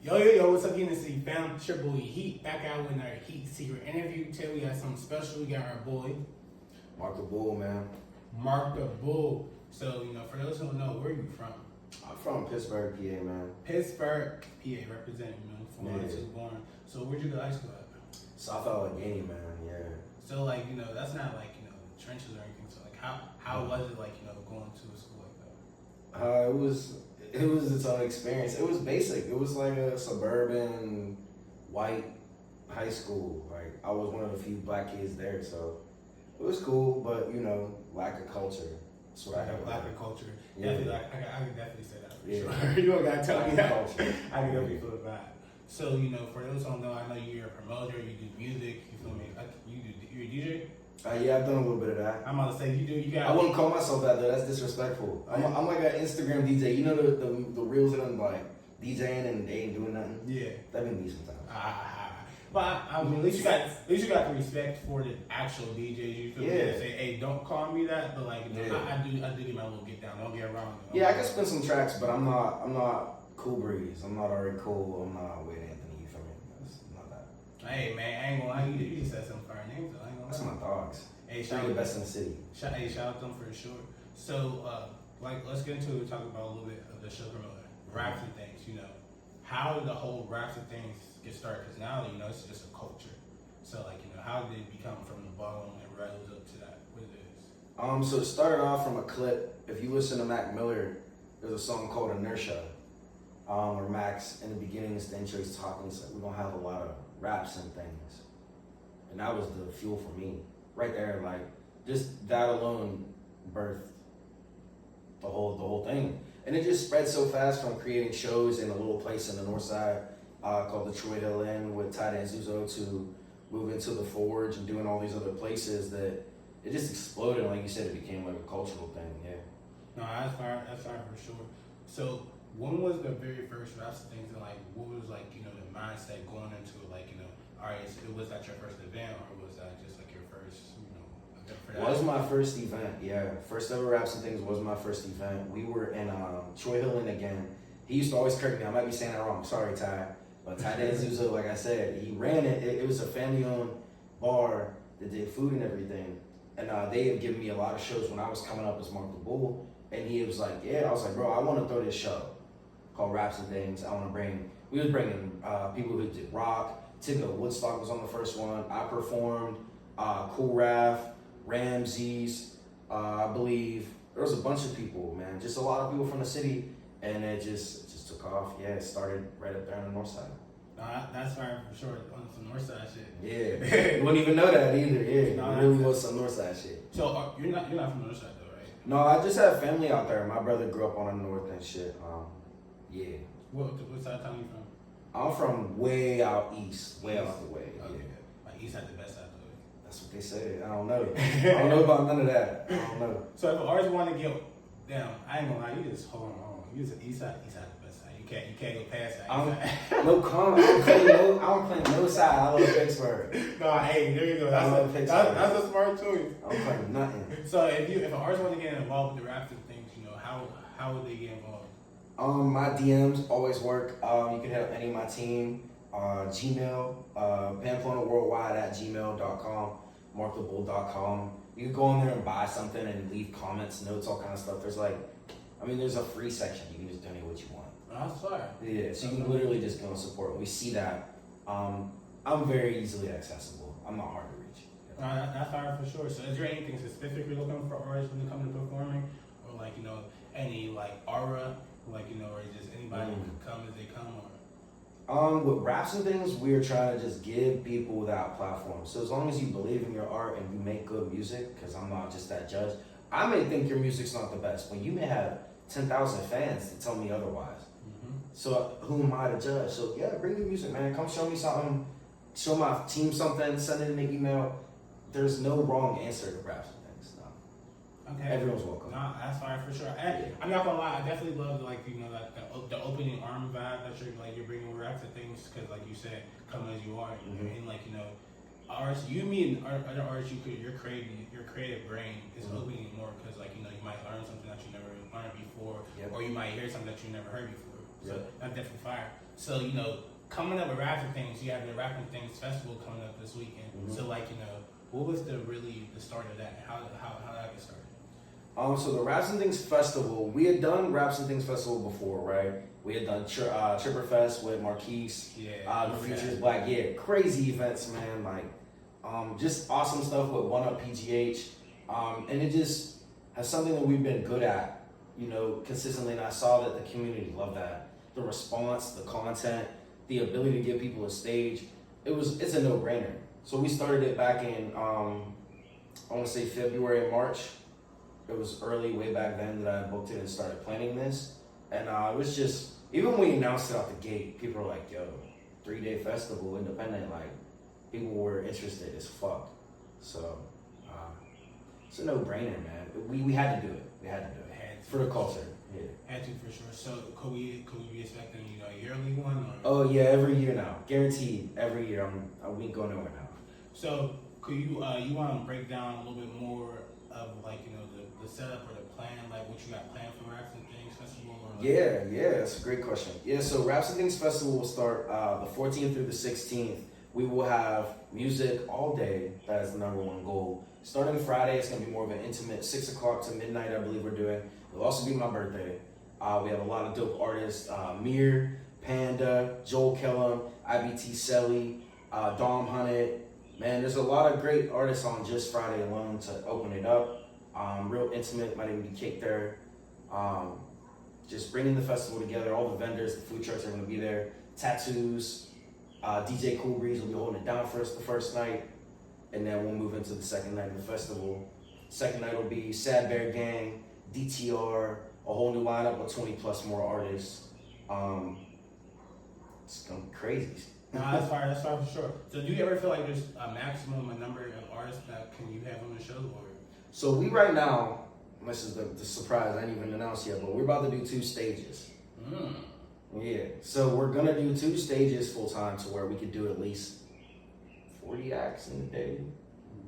Yo, what's up, Hennessy? Found your boy Heat back out with our Heatseeker interview. Today we got something special. We got our boy MarcTheBull, man. MarcTheBull. So, for those who don't know, where are you from? I'm from Pittsburgh, PA, man. Pittsburgh, PA, representing, from where I was born. So, where'd you go to high school at? South Allegheny, man, yeah. So, that's not trenches or anything. So, how was it, going to a school like that? It was its own experience. It was basic. It was like a suburban white high school. Like, I was one of the few black kids there, so it was cool, but lack of culture. That's what I have. Lack of culture. Yeah. I can definitely say that for sure. You don't gotta tell me that. Culture. I can definitely feel that. So, for those who don't know, I know you're a promoter, you do music, you feel me? You're a DJ? Yeah, I've done a little bit of that. I'm about to say, you got... I wouldn't call myself that, though. That's disrespectful. I'm like an Instagram DJ. You know the reels that I'm like DJing and they ain't doing nothing? Yeah. That be me sometimes. But I mean, at least you got the respect for the actual DJs. You feel me? They say, hey, don't call me that, but I do get my little get down. Don't get wrong. Yeah, I can spin some tracks, but I'm not Cool Breeze. I'm not already cool. I'm not Wade Anthony. You feel me? It's not that. Hey man, I ain't gonna lie. You just said some fire names. I ain't gonna lie. That's my dogs. Hey, shout out the best in the city. Shout out them for sure. So, let's get into it. Talk about a little bit of the show promoter, raps and things. How did the whole raps and things get started? Because now, it's just a culture. So, how did it become from the bottom and rose up to that? What it is? So it started off from a clip. If you listen to Mac Miller, there's a song called Inertia. Where Max, in the beginning, it's the intro, he's talking. He's like, we're gonna have a lot of raps and things, and that was the fuel for me. Right there, just that alone birthed the whole thing. And it just spread so fast from creating shows in a little place in the north side called the Troy Hill Inn with Ty and Zuzo to moving to the Forge and doing all these other places that it just exploded. Like you said, it became like a cultural thing, yeah. No, that's fine for sure. So when was the very first raps and things, and what was the mindset going into it? All right, so was that your first event, or was that just your first, event for that? Was my first event, yeah. First ever Raps and Things was my first event. We were in Troy Hill Inn again. He used to always correct me. I might be saying that wrong. Sorry, Ty. But Ty Danzuzo, like I said, he ran it. It was a family-owned bar that did food and everything. And they had given me a lot of shows when I was coming up as MarcTheBull. And he was like, yeah. I was like, bro, I want to throw this show called Raps and Things. We was bringing people who did rock. Tigger Woodstock was on the first one. I performed. Cool Raf, Ramses, I believe. There was a bunch of people, man. Just a lot of people from the city. And it just took off. Yeah, it started right up there on the north side. No, that's fine for sure. On some north side shit. Yeah, you wouldn't even know that either. Yeah, no, it really was some north side shit. So you're not from the north side though, right? No, I just have family out there. My brother grew up on the north and shit. Yeah. What side of town you from? I'm from way out east, way out the way. Okay. Yeah. East had the best side though. That's what they say. I don't know. I don't know about none of that. I don't know. So if artists want to get down, I ain't gonna lie. You just hold on. You just east side the best side. You can't go past that. No comment. I don't claim no side. I love Pittsburgh. No, hey, there you go. That's a smart choice. I don't claim nothing. So if an artist want to get involved with the raps and things, how would they get involved? My DMs always work. You can hit any of my team. Gmail, PamplonaWorldwide@gmail.com, MarcTheBull.com. You can go on there and buy something and leave comments, notes, all kind of stuff. There's there's a free section. You can just donate what you want. That's fire. Yeah, so you can literally just go and support. We see that. I'm very easily accessible. I'm not hard to reach. That's fire for sure. So is there anything specific you're looking for artists when they come to performing? Or any aura? Or just anybody can come as they come? Or with raps and things, we're trying to just give people that platform. So as long as you believe in your art and you make good music, because I'm not just that judge. I may think your music's not the best, but you may have 10,000 fans to tell me otherwise. Mm-hmm. So who am I to judge? So yeah, bring your music, man. Come show me something. Show my team something. Send it in an email. There's no wrong answer to raps and things. No. Okay. Everyone's welcome. No, that's fine for sure. I'm not gonna lie. I definitely love the opening arm vibe that you're bringing with raps and things, because you said, come as you are. And artists, you meet other artists, your creative brain is opening more, because you might learn something that you never learned before, or you might hear something that you never heard before. So that's definitely fire. So, coming up with Rapping Things, you have the Rapping Things Festival coming up this weekend. So, what was the start of that? How did that get started? So the Raps and Things Festival, we had done Raps and Things Festival before, right? We had done Tripper Fest with Marquise, the Futures Black, crazy events, man. Like, just awesome stuff with One Up PGH, and it just has something that we've been good at, consistently. And I saw that the community loved that, the response, the content, the ability to give people a stage. It's a no-brainer. So we started it back in, I want to say February and March. It was early, way back then, that I booked it and started planning this. And it was just, even when we announced it out the gate, people were like, yo, 3-day festival, independent, like, people were interested as fuck. So, it's a no-brainer, man. We had to do it. We had to do it. For the culture, yeah. Had to, for sure. So, could we be expecting, a yearly one? Or? Oh, yeah, every year now. Guaranteed, every year. We ain't going nowhere now. So, could you want to break down a little bit more of, the setup or the plan, like what you got planned for Raps and Things Festival? Or Yeah, that's a great question. Yeah, so Raps and Things Festival will start the 14th through the 16th. We will have music all day. That is the number one goal. Starting Friday, it's going to be more of an intimate 6 o'clock to midnight, I believe we're doing. It'll also be my birthday. We have a lot of dope artists. Mir, Panda, Joel Kellum, IBT Selly, Dom Hunnit. Man, there's a lot of great artists on just Friday alone to open it up. Real intimate, might even be cake there. Just bringing the festival together. All the vendors, the food trucks are going to be there. Tattoos. DJ Cool Breeze will be holding it down for us the first night. And then we'll move into the second night of the festival. Second night will be Sad Bear Gang, DTR, a whole new lineup of 20 plus more artists. It's going to be crazy. No, that's fire for sure. So do you ever feel like there's a maximum number of artists that can you have on the show? Or? So we right now, this is the surprise, I didn't even announce yet, but we're about to do 2 stages. Yeah, so we're going to do 2 stages full time to where we could do at least 40 acts in a day.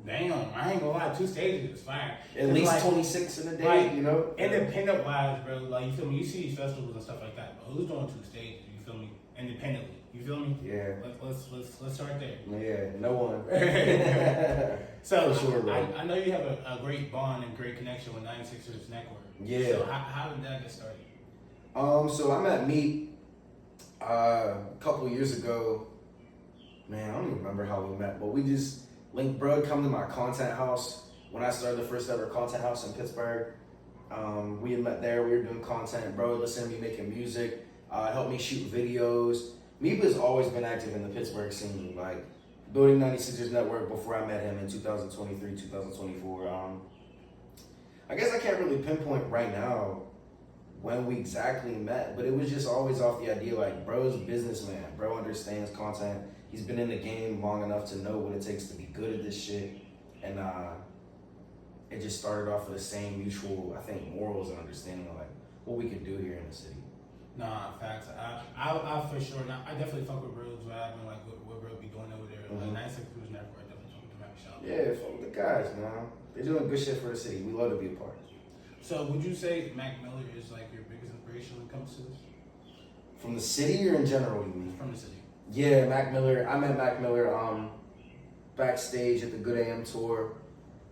Damn, I ain't gonna lie, 2 stages is fine. At least 26 in a day, Independent wise, bro, like, you feel me? You see these festivals and stuff like that, but who's doing 2 stages, you feel me? Independently, you feel me? Yeah. Let's start there. Yeah, no one. So, for sure, bro. I know you have a great bond and great connection with 96ers Network. Yeah. So, how did that get started? So I met Meat a couple of years ago. Man, I don't even remember how we met, but we just linked. Bro, come to my content house when I started the first ever content house in Pittsburgh. We had met there. We were doing content. Bro, listened to me making music. Helped me shoot videos. Meat has always been active in the Pittsburgh scene, like building 96ers Network before I met him in 2023, 2024. I guess I can't really pinpoint right now when we exactly met, but it was just always off the idea, like, bro's a businessman. Bro understands content. He's been in the game long enough to know what it takes to be good at this shit. And it just started off with the same mutual, I think, morals and understanding of, like, what we could do here in the city. Nah, facts. I for sure. I definitely fuck with bros. What happened, like what bro be doing over there. Like 96ers Network, I definitely fuck with them at the shop. Yeah, fuck with the guys, man. They're doing good shit for the city. We love to be a part. So would you say Mac Miller is like your biggest inspiration when it comes to this? From the city or in general, you mean? From the city. Yeah, Mac Miller. I met Mac Miller backstage at the Good AM tour.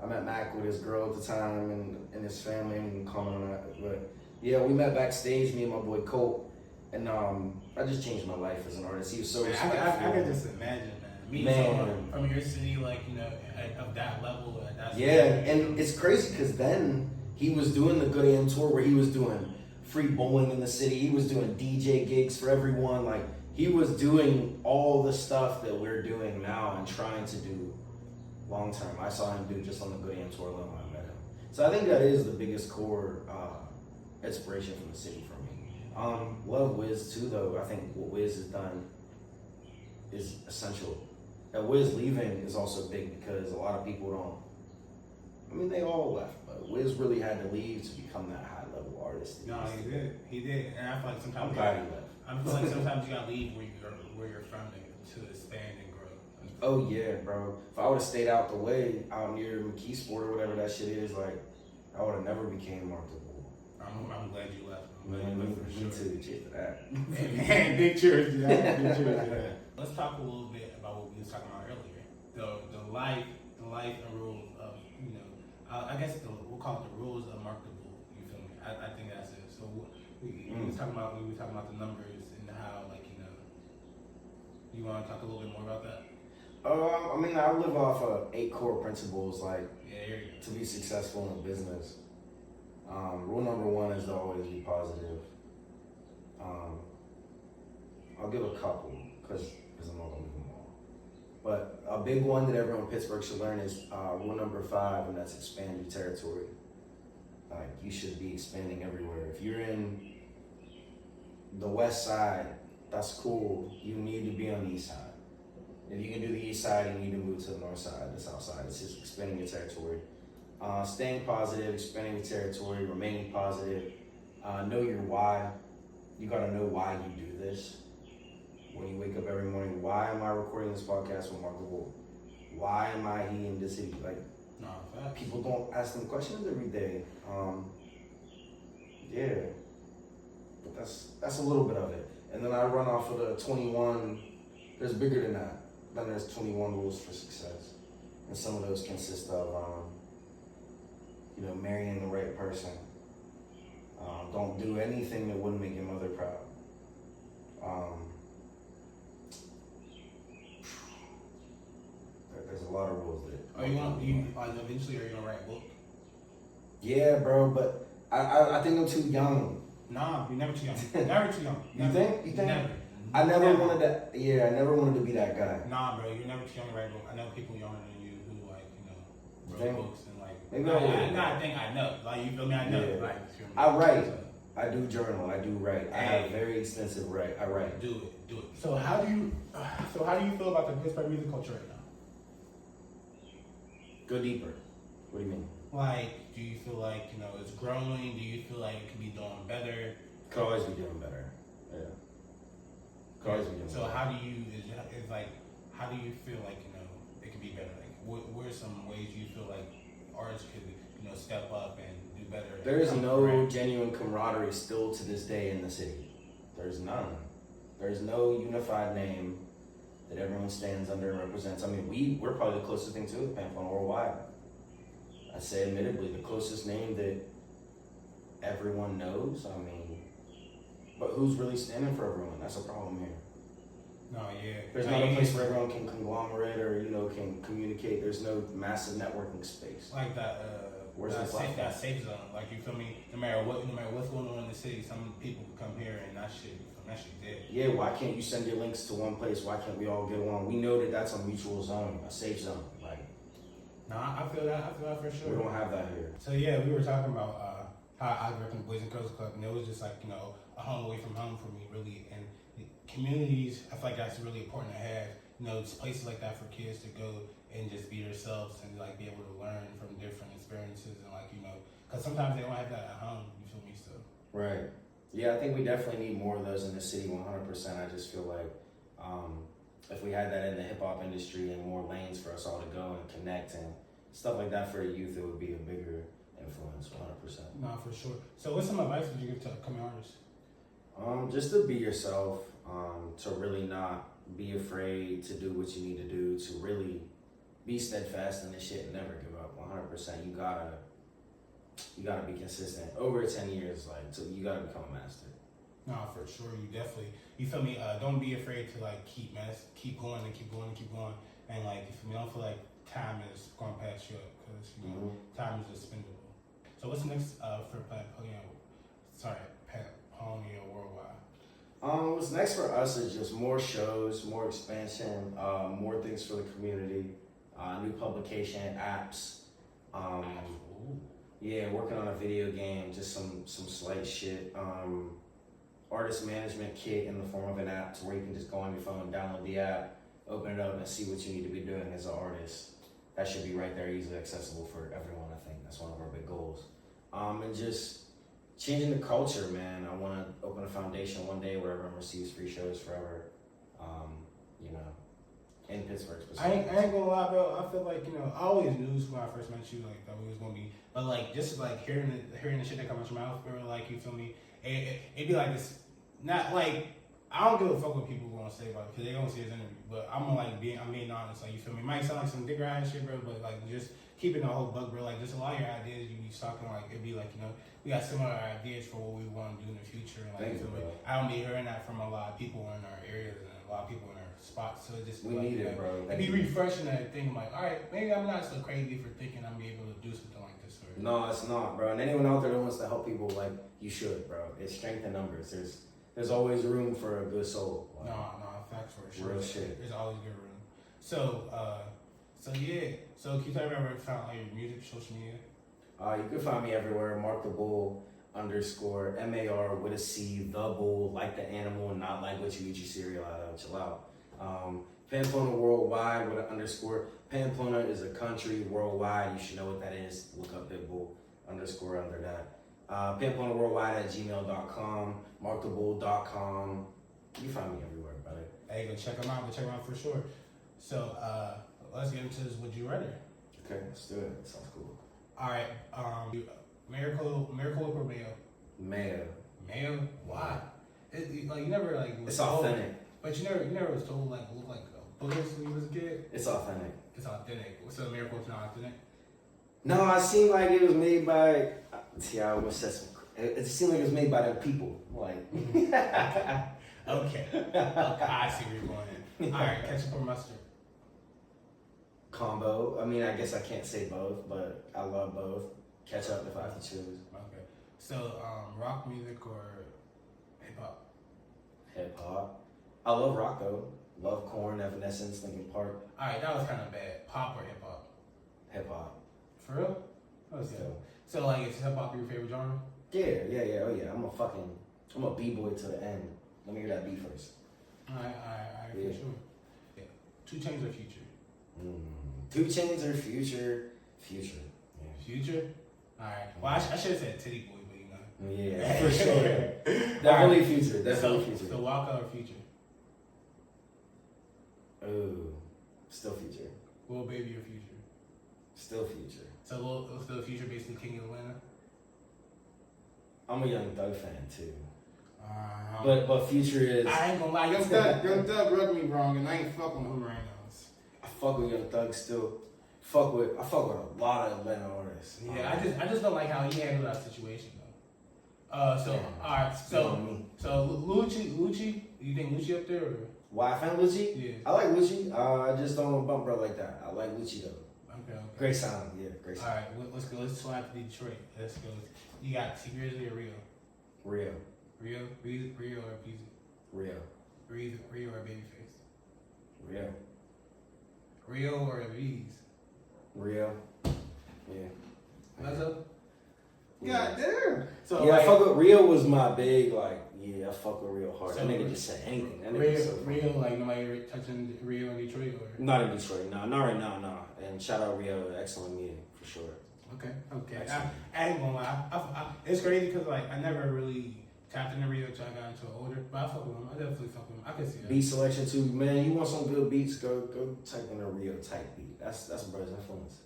I met Mac with his girl at the time and his family. I didn't comment on that, but yeah, we met backstage. Me and my boy Colt, and I just changed my life as an artist. He was so respectful. I can just imagine, man. From your city, like of that level. And it's crazy because then he was doing the Good AM tour where he was doing free bowling in the city. He was doing DJ gigs for everyone. Like, he was doing all the stuff that we're doing now and trying to do long term. I saw him do just on the Good AM tour alone when I met him. So I think that is the biggest core inspiration from the city for me. Love Wiz too, though. I think what Wiz has done is essential. And Wiz leaving is also big because a lot of people don't. I mean, they all left, but Wiz really had to leave to become that high level artist. No, he did, and I feel like sometimes I'm glad he left. I feel like sometimes you gotta leave where you're from to expand and grow. Oh yeah, bro. If I would have stayed out the way, out near McKeesport or whatever that shit is, like, I would have never became MarcTheBull. I'm glad you left. I'm glad Man, you left for me sure. too. Cheers to that. Man, big cheers to that. Big cheers to that. Let's talk a little bit about what we was talking about earlier. The life and rules of, you know, I guess we'll call it the rules of Mark the Bull. You feel me? I think that's it. So we was talking about the numbers and how, like, you know, you want to talk a little bit more about that? I mean, I live off of 8 core principles, like, Yeah, here you to be successful in business. Rule number 1 is to always be positive. I'll give a couple because I'm not gonna give them all. But a big one that everyone in Pittsburgh should learn is rule number 5, and that's expand your territory. Like, you should be expanding everywhere. If you're in the west side, that's cool. You need to be on the east side. If you can do the east side, you need to move to the north side, the south side. It's just expanding your territory. Staying positive, expanding your territory, remaining positive. Know your why. You gotta know why you do this. When you wake up every morning, why am I recording this podcast with Mark the Bull? Why am I here in the city? Like, no, facts. people don't ask them questions every day. Yeah, but that's a little bit of it. And then I run off of the 21. There's bigger than that. Then there's 21 rules for success, and some of those consist of, you know, marrying the right person. Don't do anything that wouldn't make your mother proud. There's a lot of rules that. Eventually are you gonna write a book? Yeah, bro, but I think I'm too young. Nah, you're never too young. Never too young. You think? Never. I never wanted to. Yeah, I never wanted to be that guy. Nah, bro, you're never too young to write a book. I know people younger than you who, like, you know, wrote books and, like. Maybe I know. Like, you feel me? I know. Yeah. Like, I write. I do journal. I do write. I have very extensive write. I write. Do it. So how do you feel about the Pittsburgh music culture right now? Go deeper. What do you mean? Like, do you feel like, you know, it's growing? Do you feel like it could be doing better? Could always be doing better. Yeah. Could always be doing So better. how do you feel like, you know, it could be better? Like, what are some ways you feel like artists could, you know, step up and do better? There is no genuine camaraderie still to this day in the city. There's none. There's no unified name that everyone stands under and represents. I mean, we're probably the closest thing to it, Pamplona Worldwide. I say admittedly, the closest name that everyone knows. I mean, but who's really standing for everyone? That's a problem here. No, yeah. There's not a place where everyone can conglomerate or, you know, can communicate. There's no massive networking space. Like that, Where's the platform? that safe zone. Like, you feel me? No matter what's going on in the city, some people can come here and that shit dead. Yeah, why can't you send your links to one place? Why can't we all get along? We know that that's a mutual zone, a safe zone. Like, Nah, I feel that for sure. we don't have that here. So yeah, we were talking about how I grew up in the Boys and Girls Club, and it was just like, you know, a home away from home for me, really. And communities, I feel like that's really important to have. You know, it's places like that for kids to go and just be themselves and, like, be able to learn from different experiences and, like, you know, because sometimes they don't have that at home. You feel me? So Right. Yeah, I think we definitely need more of those in the city, 100%. I just feel like if we had that in the hip-hop industry and more lanes for us all to go and connect and stuff like that for the youth, it would be a bigger influence, 100%. nah, for sure. So what's some advice would you give to upcoming artists? Just to be yourself, to really not be afraid to do what you need to do, to really be steadfast in this shit and never give up, 100%. You gotta be consistent. Over 10 years, like, so you gotta become a master. No, for sure. You feel me? Don't be afraid to, like, keep going, and, like, you feel me? Don't feel like time is going past you up, because, you know, time is expendable. So what's next for Pamplona Worldwide? What's next for us is just more shows, more expansion, more things for the community, new publication, apps. Yeah, working on a video game, just some slight shit. Artist management kit in the form of an app to where you can just go on your phone, download the app, open it up, and see what you need to be doing as an artist. That should be right there, easily accessible for everyone. I think that's one of our big goals. And just changing the culture, man. I want to open a foundation one day where everyone receives free shows forever. You know, in Pittsburgh I specifically. ain't gonna lie, bro. I feel like, you know, I always knew when I first met you, like, that we was gonna be, but like, just like hearing the shit that comes out your mouth, bro, like, you feel me? It'd be like this, not like, I don't give a fuck what people gonna say about it, because they gonna see this interview, but I'm being honest, like, you feel me? It might sound like some dick ride shit, bro, but like, just keeping the whole bug, bro, like, just a lot of your ideas you be talking, like, it'd be like, you know, we got similar ideas for what we want to do in the future, and like, Thank you feel you, me? bro. I don't be hearing that from a lot of people in our areas and a lot of people in our spots, so it just We like, need you it, know, bro. it'd be refreshing that thing. I'm like, all right, maybe I'm not so crazy for thinking I'm able to do something like this. Or, No, it's not, bro. And anyone out there that wants to help people, like, you should, bro. It's strength in numbers. There's always room for a good soul. Like, no, facts for sure. real shit. There's always good room. So, yeah. So, can you tell me about like your music, social media? You can find me everywhere. MarcTheBull _ MAR with a C, the bull, like the animal, not like what you eat your cereal out of. Chill out. Pamplona Worldwide with an _ Pamplona is a country worldwide. You should know what that is. Look up Pitbull _ under that. Pamplona Worldwide at gmail.com, MarcTheBull.com. You find me everywhere, brother. Hey, go check them out. For sure. So, let's get into this. Would you rather? Okay, let's do it. That sounds cool. All right. Miracle or Mayo? Mayo. Why? Like you never like. It's authentic. But you never was told like look like bullets when you was a kid. It's authentic. It's authentic. So Miracle's not authentic. No, it seemed like it was made by. See, I almost said some. It seemed like it was made by the people. Like. Okay. I see where you're going in. All right, ketchup or mustard? Combo. I mean, I guess I can't say both, but I love both. Ketchup if I have to choose. Okay. So, rock music or hip hop? Hip hop. I love rock though. Love Korn, Evanescence, Linkin Park. All right, that was kind of bad. Pop or hip hop? Hip hop. For real? That was good. So, like, is hip hop your favorite genre? Yeah. Oh yeah. I'm a b-boy to the end. Let me hear that beat first. All right, Yeah. for sure. Yeah. 2 Chainz or Future? 2 Chainz or Future? Future. Yeah. Future? All right. Well, I should have said Titty Boy, but you know. Yeah, for sure. Definitely Future. Definitely Future. So Waka or Future? Ooh, still Future. Lil Baby or Future? Still Future. So still Future basically King of Atlanta? I'm a Young Thug fan too. But Future is. I ain't gonna lie, Young Thug rubbed me wrong, and I ain't fucking with him right now. I fuck with Young Thug still. I fuck with a lot of Atlanta artists. Yeah, I just don't like how he handled that situation though. Alright, so Lucci, you think Lucci up there or? Why I found Lucci? Yeah. I like Lucci. I just don't bump bro like that. I like Lucci though. Okay. Great sound, yeah, great sound. Alright, let's go. Let's slide to Detroit. Let's go. You got T Grizzly or Rio? Rio Rio or Peasy? Rio Rio or Babyface? Rio or V's? Yeah. What's up? Yeah. God damn. So yeah, like, I fuck with Rio was my big I fuck with Rio hard. So That nigga just said anything. That nigga so Rio, like nobody touching Rio in Detroit or? Not in Detroit, no, not right now, no. And shout out Rio, excellent meeting for sure. Okay. Excellent. I ain't gonna lie. It's crazy because like I never really tapped into Rio until I got into older, but I fuck with him. I definitely fuck with him. I can see that. Beat selection too, man. You want some good beats? Go type in a Rio type beat. That's brother's influence.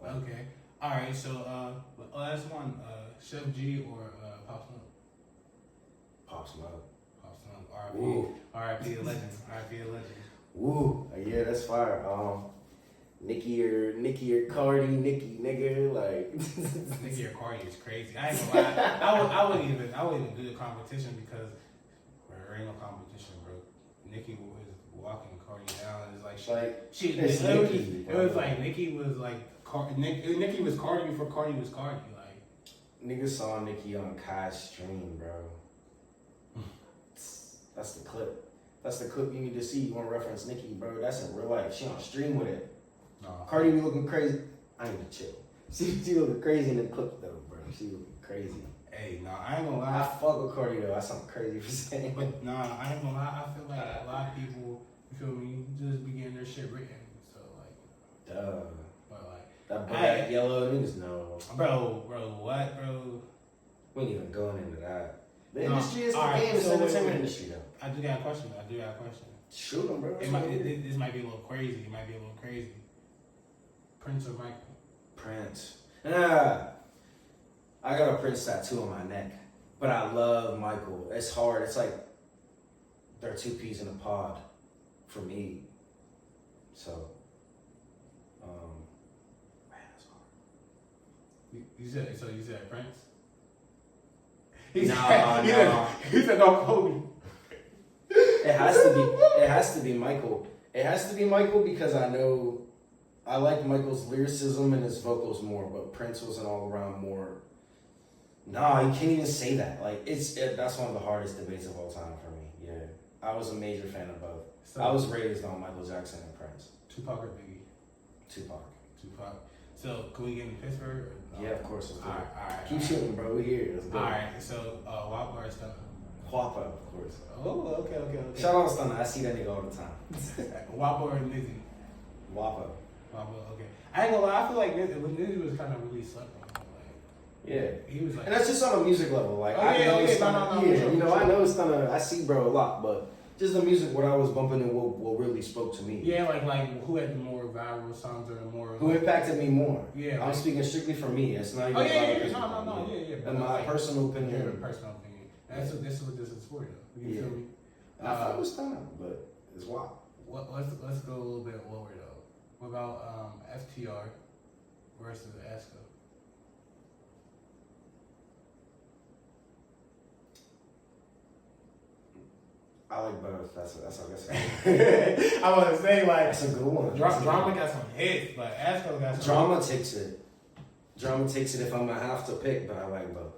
Like, Okay. All right. So last one, Chef G or Pop Smoke? Pop Smoke. Pop Smoke. Ooh. R.I.P. a legend. R.I.P. a legend. Woo. Yeah, that's fire. Nicki or Cardi, Nicki, nigga, like. Nicki or Cardi is crazy. I ain't gonna lie. I wouldn't even do the competition because there ain't no competition, bro. Nicki was walking Cardi down. It's like it's Nicki. It was like Nicki was like Nicki was Cardi before Cardi was Cardi. Like niggas saw Nicki on Kai's stream, bro. That's the clip. That's the clip you need to see. You want to reference Nicki, bro? That's in real life. She on stream with it. no. Cardi be looking crazy. I need to chill. She looking crazy in the clip though, bro. She looking crazy. Hey, no, I ain't gonna I lie. fuck with Cardi though. That's something crazy for saying. But no, I ain't gonna lie. I feel like a lot of people, you feel me, just be getting their shit written. So like, Duh. but like, That black yellow niggas know. bro, what, bro? We ain't even going into that. The No, industry is the alright, game. It's so the wait, entertainment wait. industry though. I do got a question. Shoot him, bro. This might be a little crazy. Prince or Michael? Prince. I got a Prince tattoo on my neck, but I love Michael. It's hard. It's like there are two peas in a pod for me. So, man, that's hard. You said Prince? No. He said no Kobe. It has to be Michael. It has to be Michael because I like Michael's lyricism and his vocals more, but Prince was an all around more. Nah, you can't even say that. Like that's one of the hardest debates of all time for me. Yeah, I was a major fan of both. So, I was raised on Michael Jackson and Prince. Tupac or Biggie? Tupac. So can we get in Pittsburgh? Yeah, of course. Let's do it. All right. Keep shooting, bro. We here. Let's go. All right. So Whopper or Stunner? Whopper, of course. Oh, okay. Shout out Stunner. I see that nigga all the time. Whopper or Nizzy? Whopper. Okay. I ain't gonna lie. I feel like Nizzy was kind of really slept on. Yeah, he was like, and that's just on a music level. Like I know Stunner. I see bro a lot, but just the music, what I was bumping and what really spoke to me. Yeah, like who had the more viral songs or the more who impacted me more. Yeah, I'm speaking strictly for me. It's not even. In my personal opinion. This is what this is for, though. You feel me? I thought it was Stunner, but it's wild. Let's go a little bit lower though. What about FTR versus Esco? I like both. That's what I say. I want to say like that's a good one. Drama got some hits, but Esco got some. Drama takes it. Drama takes it if I'm gonna have to pick, but I like both.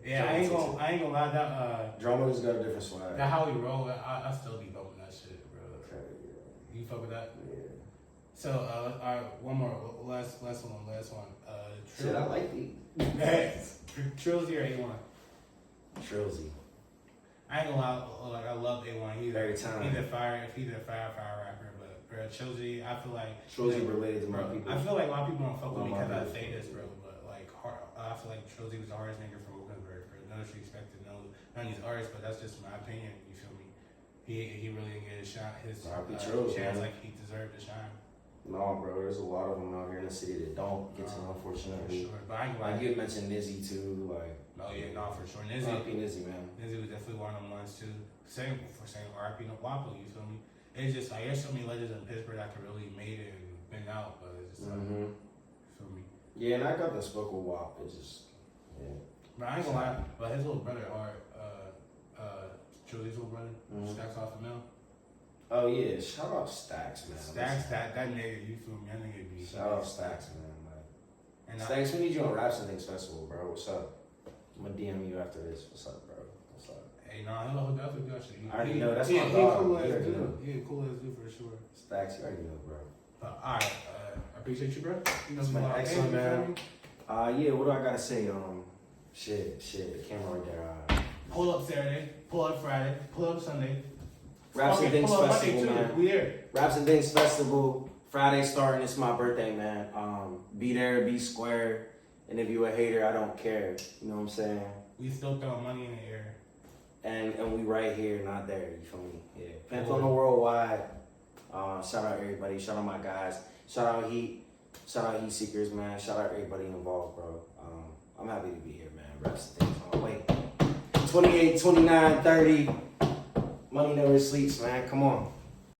Yeah, I ain't gonna lie. That Drama just got a different swag. That how we roll. I still be bumping that shit, bro. Okay, yeah. You fuck with that? Yeah. So, all right, one more, last one. Shit, I like these. Trilzy or A1? Trilzy. I ain't gonna lie, like I love A1. He's very talented. He's a fire rapper, but bro, Trilzy, I feel like Trilzy related to my people. I feel like a lot of people don't fuck with me because I say this, bro. But like, I feel like Trilzy was the hardest nigga from Wilkinsburg. No disrespect to none of these artists, but that's just my opinion. You feel me? He really didn't get his shot, his chance like he deserved to shine. No, bro, there's a lot of them out here in the city that don't get to, unfortunately. For sure, but I ain't like you had mentioned Nizzy too, like. Oh yeah, no, for sure. Nizzy, man. Nizzy was definitely one of them ones too. Same RP no Wapo, you feel me? It's just like there's so many legends in Pittsburgh that could really made it and been out, but it's just like, you feel me? Yeah, and I got the spoke with WAP. It's just But I ain't gonna lie, but his little brother, Julie's little brother, Stacks off the mill. Oh yeah, shout out Stacks, man. Stacks, that nigga, you feel me? That nigga be. Shout out Stacks, man. Like, Stacks, we need you on Raps and Things Festival, bro. What's up? I'm gonna DM you after this. What's up, bro? What's up? Hey, he'll definitely do that shit. I already know. That's my dog. Cool as dude for sure. Stacks, you already know, bro. All right, I appreciate you, bro. That's my excellent, man. Yeah, what do I gotta say? Shit, the camera right there. Pull up Saturday, pull up Friday, pull up Sunday. Raps and Things Festival, man. We here. Raps and Things Festival, Friday starting. It's my birthday, man. Be there, be square. And if you a hater, I don't care. You know what I'm saying? We still throwing money in the air. And we right here, not there. You feel me? Yeah. Pantone Worldwide. Shout out everybody. Shout out my guys. Shout out Heat. Shout out Heatseekers, man. Shout out everybody involved, bro. I'm happy to be here, man. Raps and Things on the way. 28, 29, 30. Money never sleeps, man. Come on.